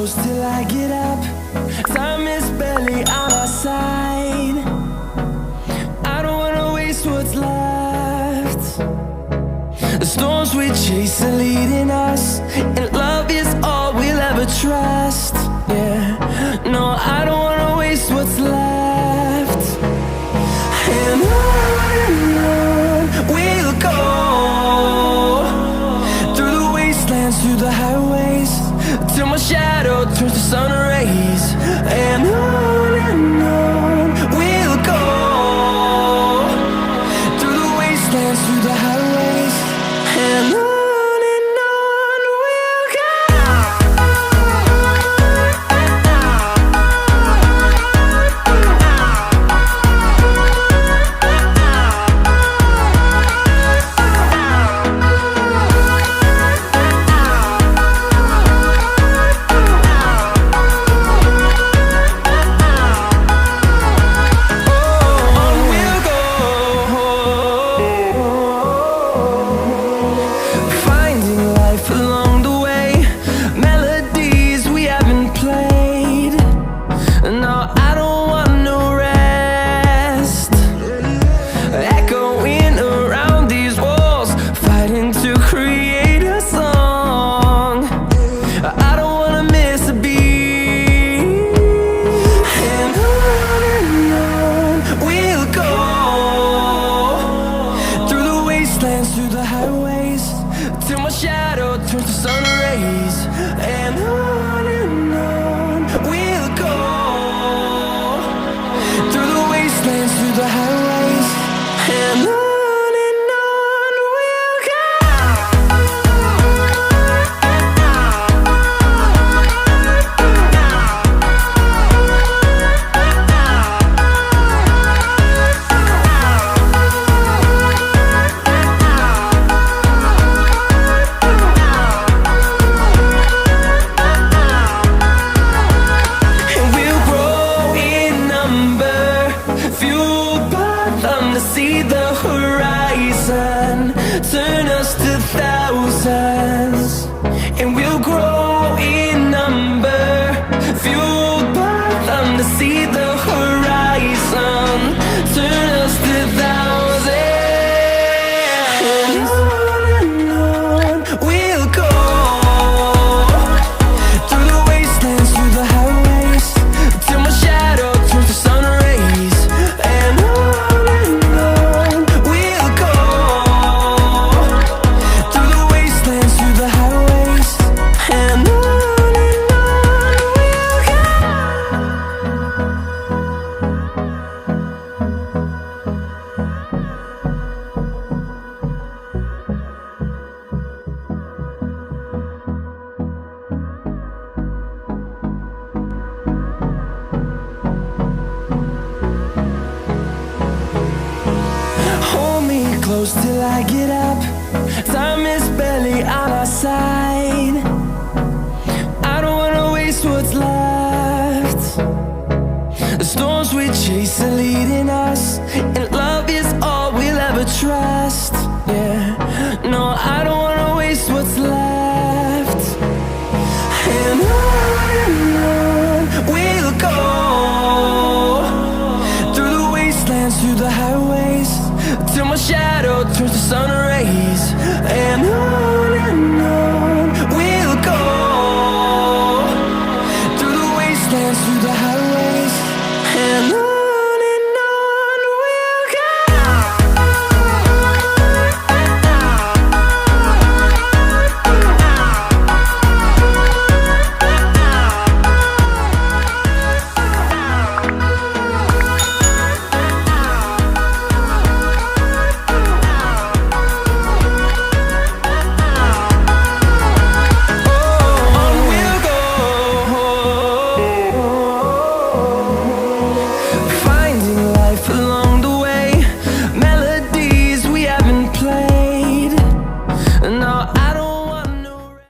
close till I get up. Time is barely on our side. I don't wanna waste what's left. The storms we chase are leading us, and love is all we'll ever trust. Yeah, no, I don't wanna waste what's left. And on we'll go, through the wastelands, through the highways, till my shadow turns to sun rays. And on we'll go, through the wastelands, through the highways, and on we'll go. Through the highways, till my shadow turns to sun rays. And on we'll go, through the wastelands, through the highways, and on we'll go. See the horizon turn us to thousands, and we'll grow in number, fueled by them. To see the horizon turn us to thousands, and on we'll go, through the wastelands, through the highways, till my shadow turns to sun rays. And close till I get up. Time is barely on our side.